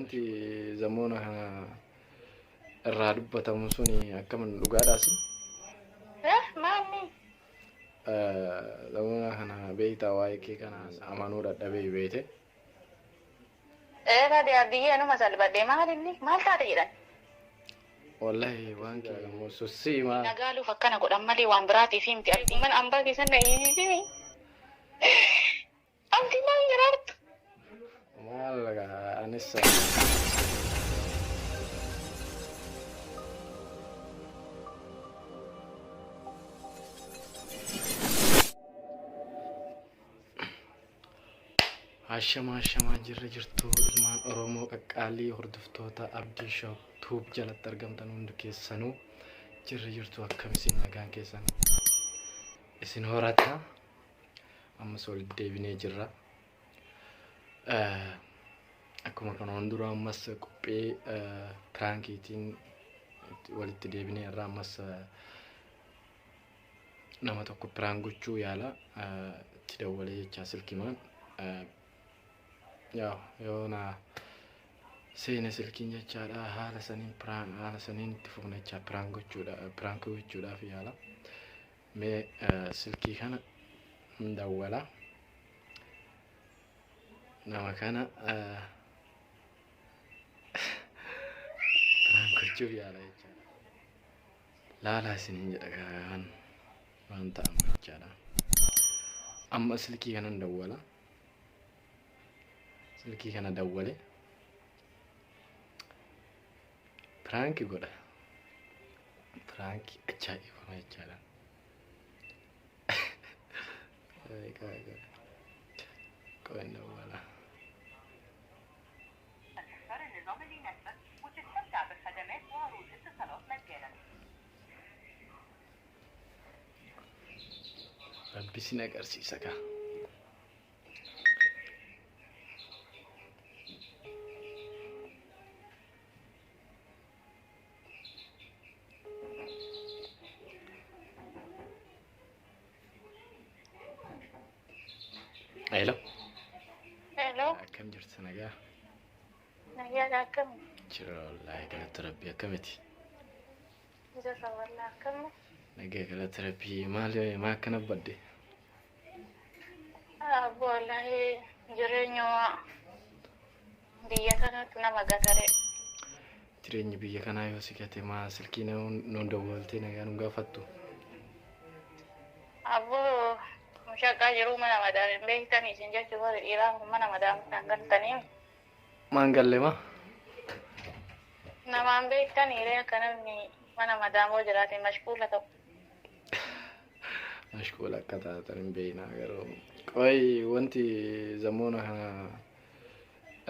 wanti zamoona kana irraa dubbatamu suni akkaman dhugaadhaasin? Maami? Zamoona kana beektaa waa'ee kee kana amanuu dadhabee beekte? Baadiyyaa biyyee numa salphadhee maal taate jedhan? Wallahi waan kee immoo sussii maal? Nagaaluuf akkana godhan malee waan biraatiif himti. Abdii mana hambaa keessan na hiisisimi. Abdii maal jiraattu? Maal anis Ashama jirra jirtu ilmaan Oromoo qaqqaalii hordoftoota Abdii Show tuub jalatti argamtan hundi keessanuu jirra jirtu akkam isin nagaan keessan isin horata ammas wal deebinee jirra akkuma kana dura ammas qophii prankiitiin walitti deebinee irraa ammas nama tokko prank gochuu yaala itti dawwalee jechaa silkimaan yoona seena silkiin jechaadha haala saniin itti fufna jechaa prank gochuudhaaf yaala mee silkii kana dawwala nama kana prank gochuuf yaala jechaadha laalaa isiniin jedha kan waan ta'amu jechaadha amma silkii kana dawwala silkii kana dawwale prank godha prank ajaa'ibaa jechaadha qo'in dawwala rabbi sin agarsiisa ka Hello. Akkam jirtu nagaa? Nagaa akkam? Jira wallahi galata rabbii akkamiti? Jira wallahi akkam? Nagaa galata rabbii maal akkana badde? Wallahi jireenya biyya kanatti nama gatare. Jireenyi biyya kanaa yoo si gate maa silkii nuun dawwaltee nagaa nu gaafattu? Shaqaa jiru mana madaan beektanii isin jechuun warri dhiiraa mana madaan galtanii. Maangalle ma? Namaan beektanii akka namni mana madaan hoo jiraate mashkuula ta'u. Mashkuula akka taatan hin beeknaa garuu qoy wanti zamoona kana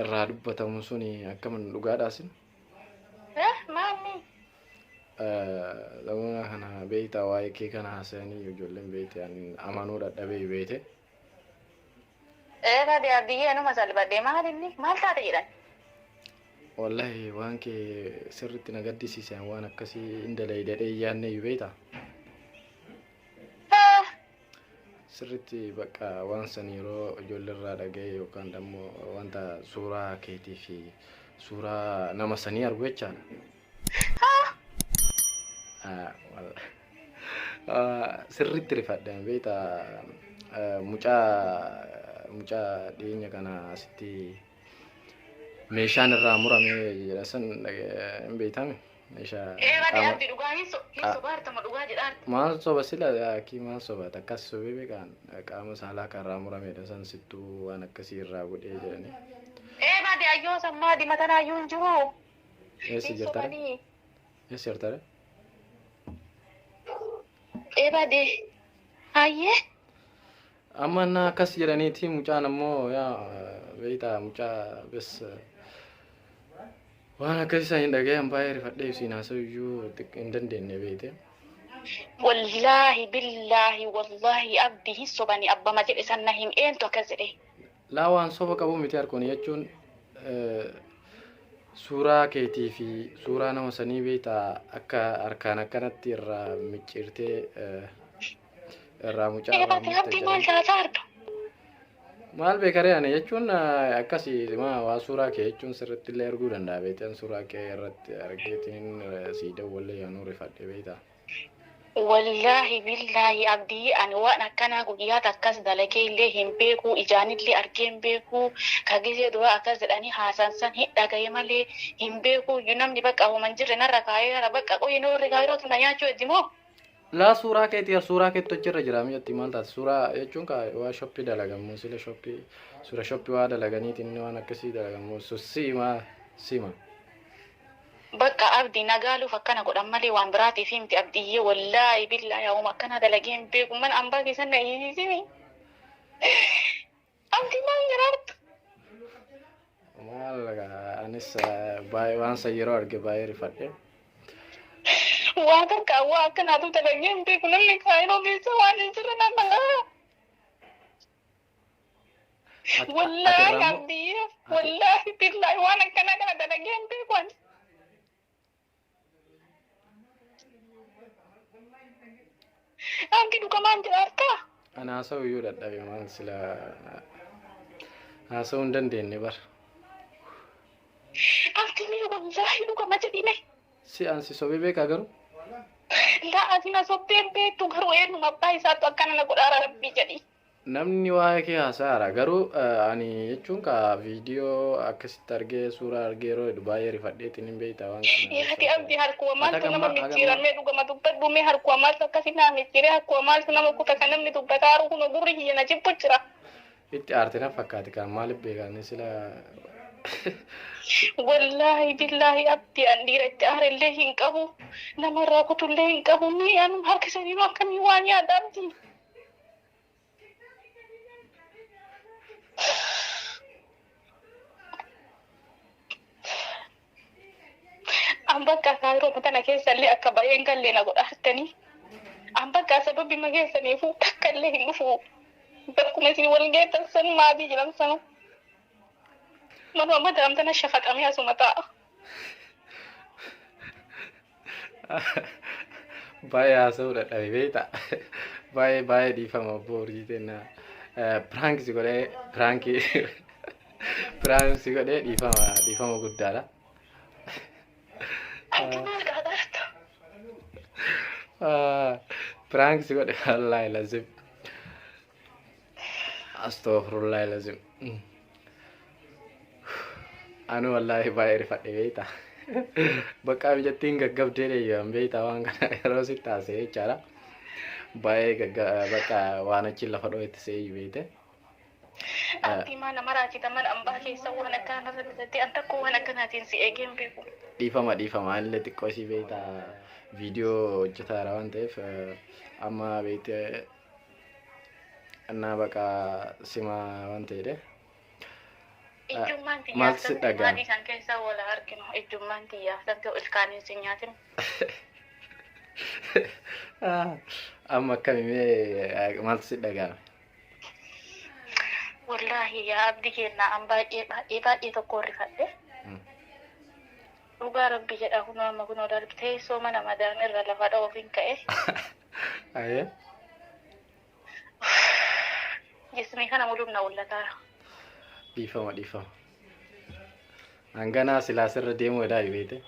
irraa dubbatamu suni akkaman dhugaadhaasin? Maami? Zamoona kana beektaa waa'ee kee kana haasa'anii ijoolleen beekte amanuu dadhabee beekte? Baadiyyaa biyyee numa salphadhee maal taate jedhan? Wallahi waan kee sirriitti na gaddisiisan waan akkasii hin dalaydadhee yaadne beektaa? Sirriitti bakka waan san yeroo ijoolleerraa dhaga'e yookaan immoo wanta suuraa keetii fi suuraa nama sanii argu jechaadha. Sirriitti rifadhaan beektaa mucaa dhiyeenya kana asitti meeshaan irraa murame jedha san hin beektame meeshaa maal soba sila akii maal soba takkas sobee beekaan qaama saalaa kan irraa muramedha san sittuu waan akkasii irraa godhee jedhani. Baadiyyoo sammaa dimatanaa iyyuu hin jiru. Eessi jirtare? Eessi jirtare? Baadiyyaa hayyee. Amma na akkas jedhaniiti mucaan ammoo yaa beektaa mucaa bes waan akkasii isaan hin dhagayan baay'ee rifadhee isiin haasa'u iyyuu hin dandeenye beekte. Wallaahi billaahi wallaahi abdii hin sobani abbama jedhe sanna hin eentu akkas jedhe. Laa waan soba qabu miti harkoon jechuun suuraa keetii fi suuraa nama sanii beektaa akka harkaan akkanatti irraa micciirtee irraa mucaa irraa abdii maal taataa arga? Maal beekaree ani jechuun akkasii waa suuraa kee jechuun sirriitti illee arguu danda'a beektan suuraa kee irratti argeetiin sii dawwallee yaanuu rifadhe beektaa. Wallahi billahi abdii ani waan akkana guyyaa takkas dalagee illee hin beeku ijaanillee argee hin beeku kagisee dura akkas jedhanii haasansan hin dhagaye malee hin beeku namni bakka uuman jirre narra kaayee bakka qoyee noorri kaayee roota na nyaachuu eddimoo. La suuraa keetti hojirra jira mi'atti maal taate suuraa jechuun waa shoppii dalagamu sila shoppii suura shoppii waa dalaganiitiin waan akkasii dalagamu sima. Bakka abdii nagaaluuf akkana godhan malee waan biraatiif himti abdiyyee wallaahi billaahi hauma akkana dalagee hin beeku man ambaa keessan na hiisisimi. Abdii maal jiraattu? Maal anis baay'ee waan san yeroo arge baay'ee rifadhe. Waan takka waa akkanaatu dalagee hin beeku namni kaayiroo keessa waan hin jirre nan dhagaa. Wallaahi abdiyyee wallaahi billaahi waan akkana kana dalagee hin beeku ani. Abdii dhugamaan jiraattaa? Ani haasa'u iyyuu dadhabe maal sila haasa'uu hin dandeenye bara. Abdii mee wallaahi dhugama jedhime. Si ansi sobee beekaa garuu? Laa ati na sobbeen beektu garuu eenyuma abbaa isaatu akkana na godhaara rabbii jedhi. Namni waa'ee kee haasa'aara garuu ani jechuun viidiyoo akkasitti argee suuraa argee yeroo baay'ee rifadheetiin hin beektaa waan kana. Yaati abdii harkuwa maaltu nama micciiramee dhugama dubbadhu mee harkuwa maaltu akkasii naa micciiree harkuwa maaltu nama kuta kan namni dubbataaru kun gurri hiyya na jibbu jira. Itti aarte na fakkaate kan maaliif beekan sila. Wallahi billahi abdii an dhiira itti aarellee hin qabu namarraa kutullee hin qabu mi'aan harka saniinuu akkamii waan yaada abdii. Ambakka kaayiroo matana keessallee akka baay'een gallee na godhattanii ambakka sababii mageessaniifuu takka illee hin dhufu bakkuma isin wal geettan san maatii jedhan sana manuma madaamtana shafaqamee asuma ta'a. Baay'ee haasa'uu dadhabe beektaa baay'ee dhiifama obbo Urjiiteen piraanksi godhee dhiifama guddaadha. Pranks godhe wallahi lazim. Astaghfirullah lazim. Anu wallahi baay'ee rifadhe beektaa. Bakka biyyattiin gaggabdee deebi'an beektaa waan kana yeroo si taasise jechaadha. Baay'ee bakka waan achi lafa dho'etti seeyyu beekte. Abdii mana maraati taman ambaa keessa waan akkana irratti an takko waan akkanaatiin si eegeen beeku. Dhiifama illee xiqqoo si beektaa viidiyoo hojjetaara waan ta'eef amma beekte annaa bakka sima waan ta'edhe. Ijummaan xiyyaa sanatti maadii san keessa wal arginu ijummaan xiyyaa sanatti ilkaaniin si nyaatin. Amma akkamimee maaltu si dhaga'ame? Wallahi yaa abdii kennaa an baay'ee tokko rifadhe. Dhugaa rabbi jedha kunoo amma kunoo darbitee sooma nama daan irra lafa dha'uuf hin ka'e. Ayee. Jismii kana muluun na ullataara. Dhiifama. Hanganaa silaa sirra deemuu edaayu beekte.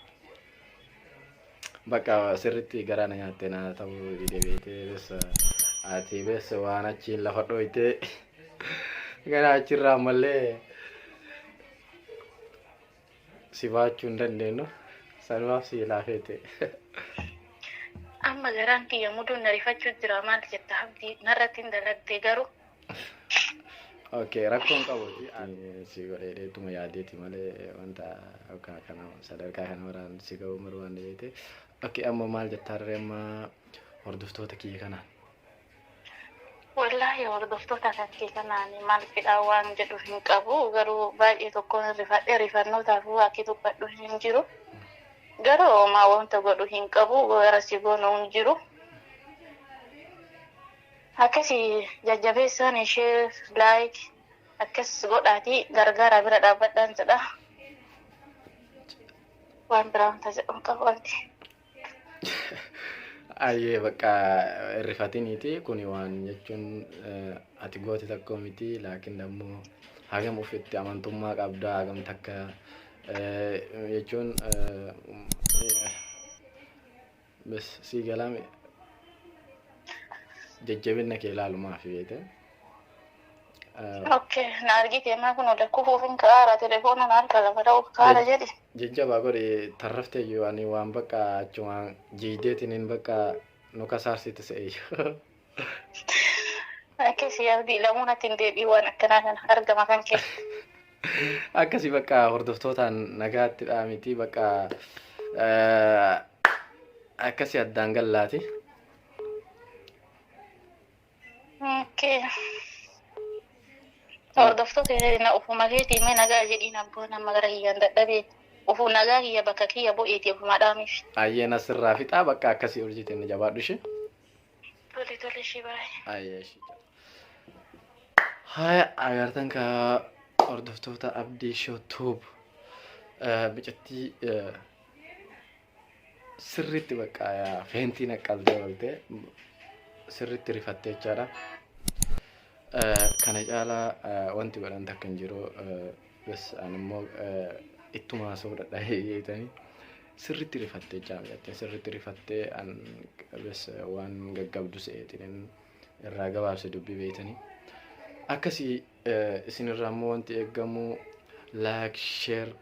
Bakka sirritti garaa na nyaatte na ta'uu dide beekte ati beessa waan achiin lafa dho'ite gara achirraa ammallee si baachuu hin dandeenyu sanumaaf si laafeete. Amma garaan kiyya muduun na rifachuu jira maal jetta abdii narratti hin dalagdee garuu. Okay, rakkoon qabuuti si godhee dheetuma yaadeeti malee wanta kana sadarkaa kana waraan si ga'uu marwaan deete. Okay, amma maal jettaarree amma hordoftoota kiyya kanaan. Wallahi hordoftoota kan kanaan maal fidhaa waan jedhu hin qabu garuu baay'ee tokkoon rifadhee rifannootaaf waaqii dubbadhu hin jiru. Garuu maa wanta godhu hin qabu gara si goonuu hin jiru. Akkasii jajjabeessaan ishee like akkas godhaati gargaara bira dhaabbadhaan jedha. Waan biraa wanta jedhu hin qabu abdii. Ayyee bakka irrifatiniiti kuni waan jechuun ati goote takka miti laakiin ammoo hagam ofitti amantummaa qabdaa hagam takka jechuun bes sii galame jajjabinna kee ilaalumaaf beete. Okay, na argite ma kun ola kufuufin kaara telefoona na harka lafa ta'u kaara jedhi. Jajjabaa godhe tarraftee iyyuu ani waan bakka achuma jiideetiniin bakka nu kasaarsite se'eeyyu. Akkasii abdii lamuun ati hin deebii waan akkanaa kana argama kan kee. Akkasii bakka hordoftootaan nagaatti dhaamiti bakka akkasii addaan gallaati. Okay. Hordoftoota na ufuma keetii mee nagaa jedhiin abboon amma gara kiyyaan dadhabee ufu nagaa kiyya bakka kiyya bu'eeti ufuma dhaamiif. Ayyeen asirraa fixaa bakka akkasii urjite inni jabaadhu ishee. Tole tole ishee baay'ee. Ayyee ishee. Haya agartan ka hordoftoota Abdii Show Tube bicatti sirriitti bakka feentii naqqabdee oolte sirriitti rifattee jechaadha. Kana caalaa wanti godhan takka hin jiru bes animmoo ittuma soodadha jeetanii sirriitti rifattee jechaadha. Sirriitti rifattee bes waan gaggabdu se'eetiin irraa gabaabse dubbii beeytanii. Akkasii isinirraa immoo wanti eeggamu like, share,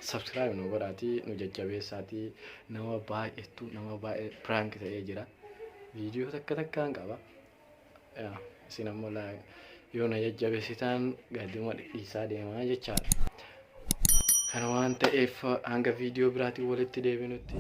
subscribe nu godhaatii nu jajjabeessaatii nama baay'ee prank ta'ee jira. Viidiyoo takka takkaan qaba. Isin ammoo yoo na jajjabeessitaan gadduma dhiisaa deemaa jechaadha. Kana waan ta'eef hanga viidiyoo biraatiin walitti deebinutti